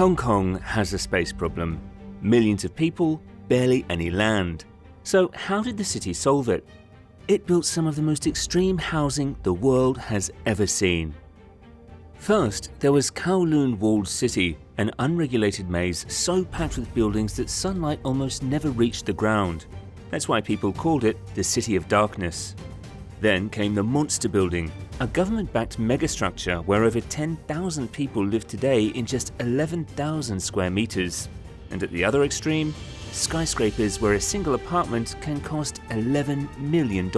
Hong Kong has a space problem. Millions of people, barely any land. So how did the city solve it? It built some of the most extreme housing the world has ever seen. First, there was Kowloon Walled City, an unregulated maze so packed with buildings that sunlight almost never reached the ground. That's why people called it the City of Darkness. Then came the Monster Building, a government-backed megastructure where over 10,000 people live today in just 11,000 square meters. And at the other extreme, skyscrapers where a single apartment can cost $11 million.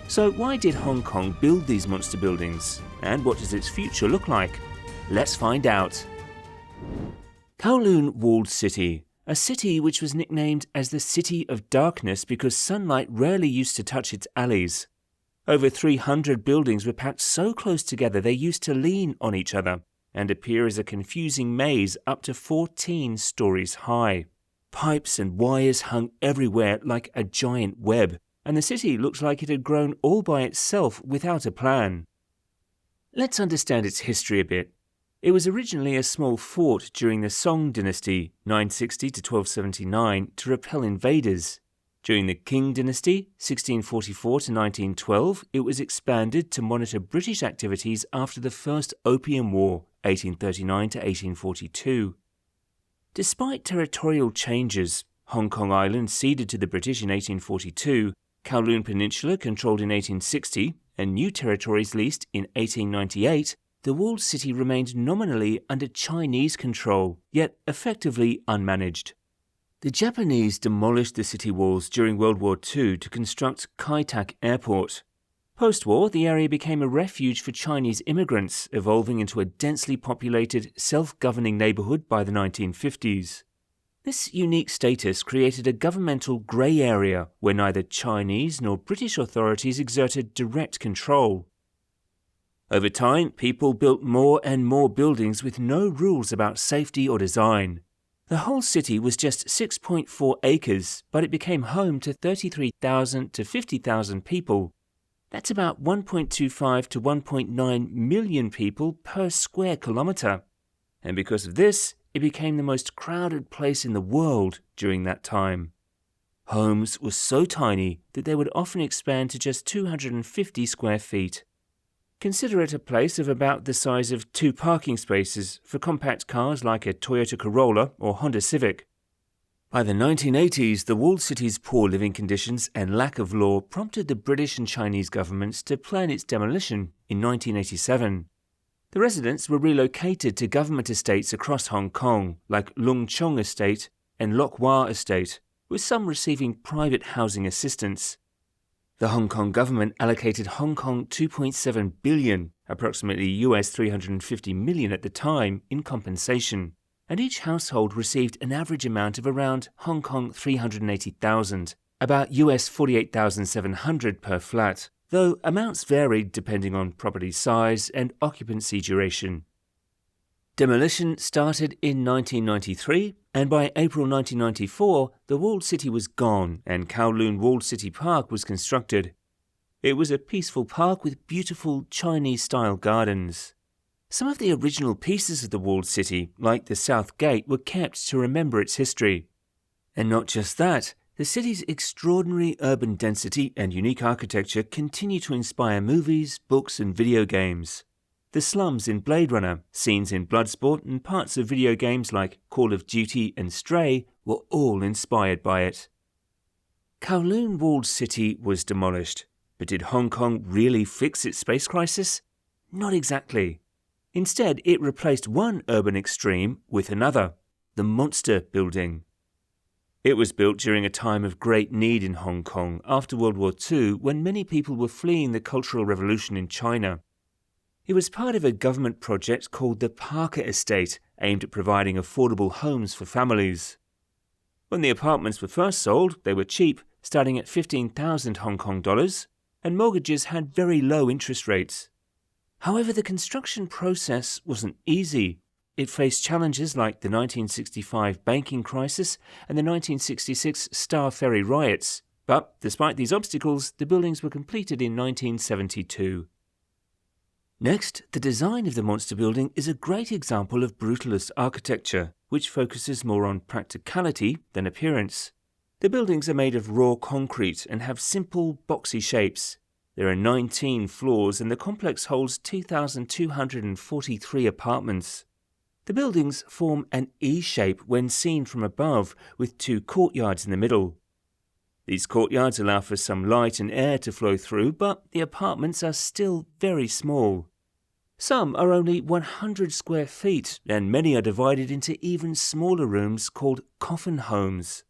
So why did Hong Kong build these monster buildings? And what does its future look like? Let's find out. Kowloon Walled City, a city which was nicknamed as the City of Darkness because sunlight rarely used to touch its alleys. Over 300 buildings were packed so close together they used to lean on each other and appear as a confusing maze up to 14 stories high. Pipes and wires hung everywhere like a giant web, and the city looked like it had grown all by itself without a plan. Let's understand its history a bit. It was originally a small fort during the Song dynasty, 960 to 1279, to repel invaders. During the Qing dynasty, 1644 to 1912, it was expanded to monitor British activities after the First Opium War, 1839 to 1842. Despite territorial changes, Hong Kong Island ceded to the British in 1842, Kowloon Peninsula controlled in 1860, and new territories leased in 1898, the walled city remained nominally under Chinese control, yet effectively unmanaged. The Japanese demolished the city walls during World War II to construct Kai Tak Airport. Post-war, the area became a refuge for Chinese immigrants, evolving into a densely populated, self-governing neighborhood by the 1950s. This unique status created a governmental grey area where neither Chinese nor British authorities exerted direct control. Over time, people built more and more buildings with no rules about safety or design. The whole city was just 6.4 acres, but it became home to 33,000 to 50,000 people. That's about 1.25 to 1.9 million people per square kilometre. And because of this, it became the most crowded place in the world during that time. Homes were so tiny that they would often expand to just 250 square feet. Consider it a place of about the size of 2 parking spaces for compact cars like a Toyota Corolla or Honda Civic. By the 1980s, the walled city's poor living conditions and lack of law prompted the British and Chinese governments to plan its demolition in 1987. The residents were relocated to government estates across Hong Kong, like Lung Chong Estate and Lok Wah Estate, with some receiving private housing assistance. The Hong Kong government allocated Hong Kong $2.7 billion, approximately US $350 million at the time, in compensation, and each household received an average amount of around Hong Kong 380,000, about US 48,700 per flat, though amounts varied depending on property size and occupancy duration. Demolition started in 1993, and by April 1994, the walled city was gone and Kowloon Walled City Park was constructed. It was a peaceful park with beautiful Chinese-style gardens. Some of the original pieces of the walled city, like the South Gate, were kept to remember its history. And not just that, the city's extraordinary urban density and unique architecture continue to inspire movies, books, and video games. The slums in Blade Runner, scenes in Bloodsport, and parts of video games like Call of Duty and Stray were all inspired by it. Kowloon Walled City was demolished, but did Hong Kong really fix its space crisis? Not exactly. Instead, it replaced one urban extreme with another, the Monster Building. It was built during a time of great need in Hong Kong after World War II, when many people were fleeing the Cultural Revolution in China. It was part of a government project called the Parker Estate, aimed at providing affordable homes for families. When the apartments were first sold, they were cheap, starting at 15,000 Hong Kong dollars, and mortgages had very low interest rates. However, the construction process wasn't easy. It faced challenges like the 1965 banking crisis and the 1966 Star Ferry riots, but despite these obstacles, the buildings were completed in 1972. Next, the design of the monster building is a great example of brutalist architecture, which focuses more on practicality than appearance. The buildings are made of raw concrete and have simple, boxy shapes. There are 19 floors and the complex holds 2,243 apartments. The buildings form an E shape when seen from above, with 2 courtyards in the middle. These courtyards allow for some light and air to flow through, but the apartments are still very small. Some are only 100 square feet, and many are divided into even smaller rooms called coffin homes.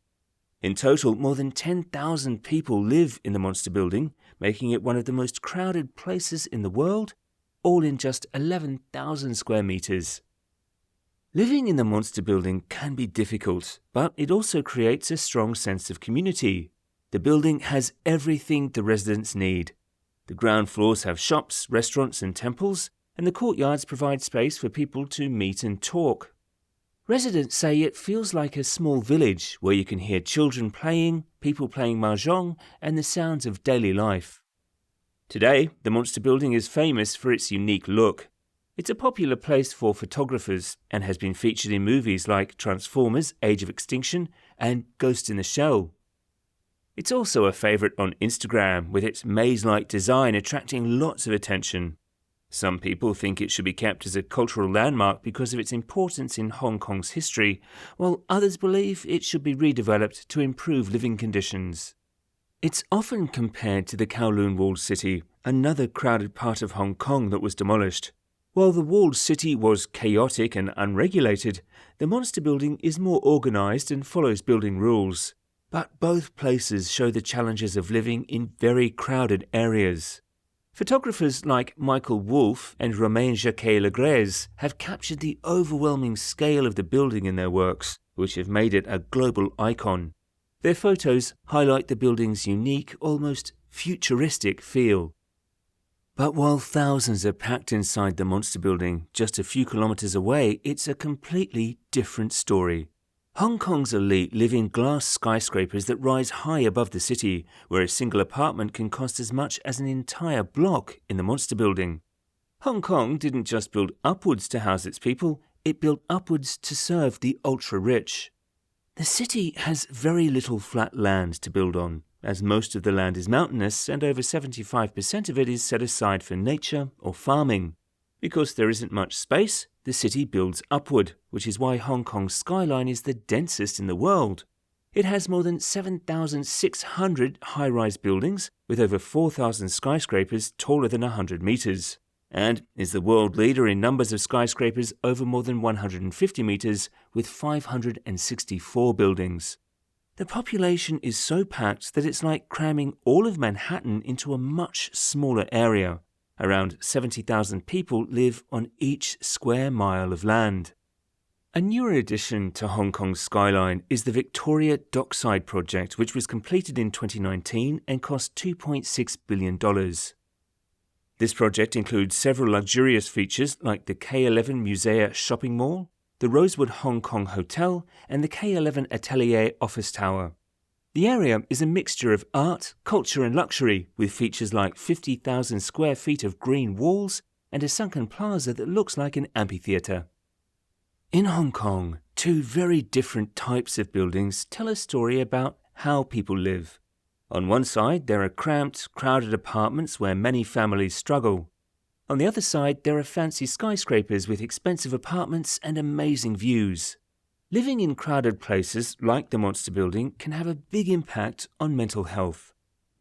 In total, more than 10,000 people live in the monster building, making it one of the most crowded places in the world, all in just 11,000 square meters. Living in the monster building can be difficult, but it also creates a strong sense of community. The building has everything the residents need. The ground floors have shops, restaurants and temples, and the courtyards provide space for people to meet and talk. Residents say it feels like a small village where you can hear children playing, people playing mahjong, and the sounds of daily life. Today, the monster building is famous for its unique look. It's a popular place for photographers and has been featured in movies like Transformers: Age of Extinction and Ghost in the Shell. It's also a favourite on Instagram, with its maze-like design attracting lots of attention. Some people think it should be kept as a cultural landmark because of its importance in Hong Kong's history, while others believe it should be redeveloped to improve living conditions. It's often compared to the Kowloon Walled City, another crowded part of Hong Kong that was demolished. While the walled city was chaotic and unregulated, the monster building is more organised and follows building rules. But both places show the challenges of living in very crowded areas. Photographers like Michael Wolff and Romain Jacquet-Legrais have captured the overwhelming scale of the building in their works, which have made it a global icon. Their photos highlight the building's unique, almost futuristic feel. But while thousands are packed inside the monster building just a few kilometers away, it's a completely different story. Hong Kong's elite live in glass skyscrapers that rise high above the city, where a single apartment can cost as much as an entire block in the monster building. Hong Kong didn't just build upwards to house its people, it built upwards to serve the ultra-rich. The city has very little flat land to build on, as most of the land is mountainous and over 75% of it is set aside for nature or farming. Because there isn't much space, the city builds upward, which is why Hong Kong's skyline is the densest in the world. It has more than 7,600 high-rise buildings, with over 4,000 skyscrapers taller than 100 meters, and is the world leader in numbers of skyscrapers over more than 150 meters, with 564 buildings. The population is so packed that it's like cramming all of Manhattan into a much smaller area. Around 70,000 people live on each square mile of land. A newer addition to Hong Kong's skyline is the Victoria Dockside project, which was completed in 2019 and cost $2.6 billion. This project includes several luxurious features like the K11 Musea shopping mall, the Rosewood Hong Kong Hotel, and the K11 Atelier office tower. The area is a mixture of art, culture and luxury, with features like 50,000 square feet of green walls and a sunken plaza that looks like an amphitheatre. In Hong Kong, 2 very different types of buildings tell a story about how people live. On one side, there are cramped, crowded apartments where many families struggle. On the other side, there are fancy skyscrapers with expensive apartments and amazing views. Living in crowded places like the monster building can have a big impact on mental health.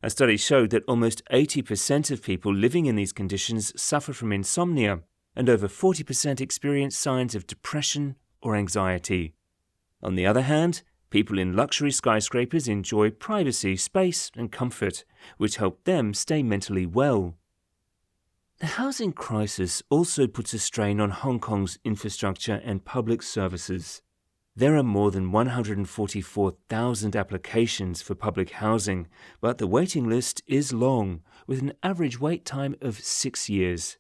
A study showed that almost 80% of people living in these conditions suffer from insomnia, and over 40% experience signs of depression or anxiety. On the other hand, people in luxury skyscrapers enjoy privacy, space, and comfort, which help them stay mentally well. The housing crisis also puts a strain on Hong Kong's infrastructure and public services. There are more than 144,000 applications for public housing, but the waiting list is long, with an average wait time of 6 years.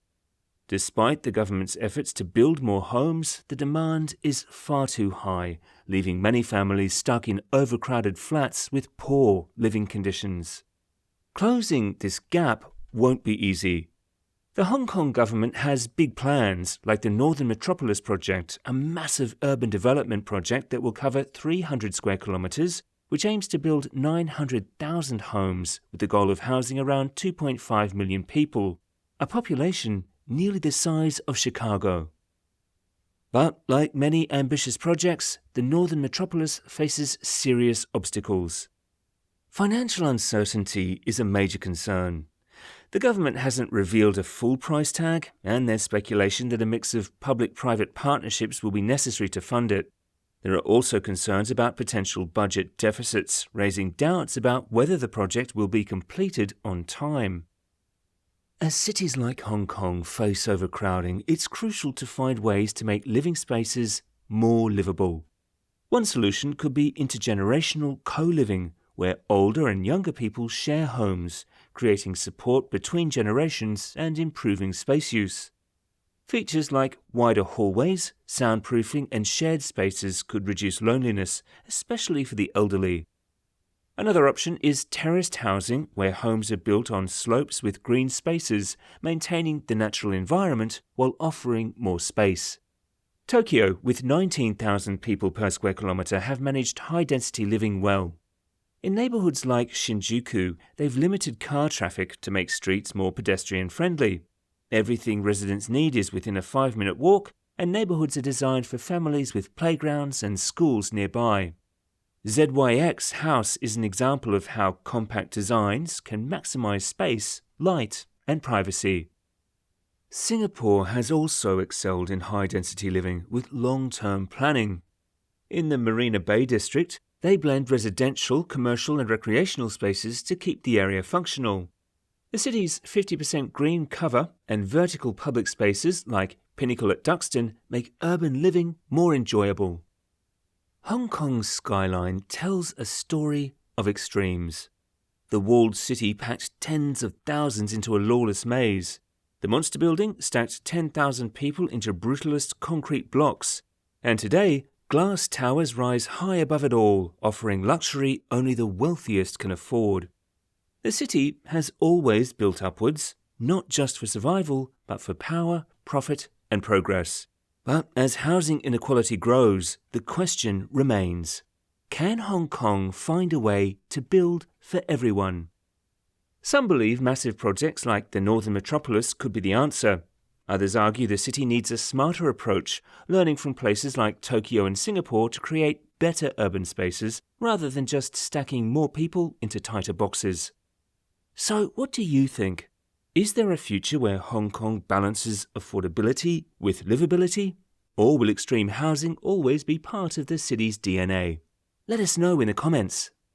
Despite the government's efforts to build more homes, the demand is far too high, leaving many families stuck in overcrowded flats with poor living conditions. Closing this gap won't be easy. The Hong Kong government has big plans, like the Northern Metropolis project, a massive urban development project that will cover 300 square kilometres, which aims to build 900,000 homes with the goal of housing around 2.5 million people, a population nearly the size of Chicago. But like many ambitious projects, the Northern Metropolis faces serious obstacles. Financial uncertainty is a major concern. The government hasn't revealed a full price tag, and there's speculation that a mix of public-private partnerships will be necessary to fund it. There are also concerns about potential budget deficits, raising doubts about whether the project will be completed on time. As cities like Hong Kong face overcrowding, it's crucial to find ways to make living spaces more livable. One solution could be intergenerational co-living, where older and younger people share homes, creating support between generations and improving space use. Features like wider hallways, soundproofing, and shared spaces could reduce loneliness, especially for the elderly. Another option is terraced housing, where homes are built on slopes with green spaces, maintaining the natural environment while offering more space. Tokyo, with 19,000 people per square kilometre, have managed high-density living well. In neighbourhoods like Shinjuku, they've limited car traffic to make streets more pedestrian-friendly. Everything residents need is within a 5-minute walk, and neighbourhoods are designed for families with playgrounds and schools nearby. ZYX House is an example of how compact designs can maximise space, light, and privacy. Singapore has also excelled in high-density living with long-term planning. In the Marina Bay district, they blend residential, commercial, and recreational spaces to keep the area functional. The city's 50% green cover and vertical public spaces like Pinnacle at Duxton make urban living more enjoyable. Hong Kong's skyline tells a story of extremes. The walled city packed tens of thousands into a lawless maze. The monster building stacked 10,000 people into brutalist concrete blocks. And today, glass towers rise high above it all, offering luxury only the wealthiest can afford. The city has always built upwards, not just for survival, but for power, profit, and progress. But as housing inequality grows, the question remains: can Hong Kong find a way to build for everyone? Some believe massive projects like the Northern Metropolis could be the answer. Others argue the city needs a smarter approach, learning from places like Tokyo and Singapore to create better urban spaces rather than just stacking more people into tighter boxes. So, what do you think? Is there a future where Hong Kong balances affordability with livability? Or will extreme housing always be part of the city's DNA? Let us know in the comments.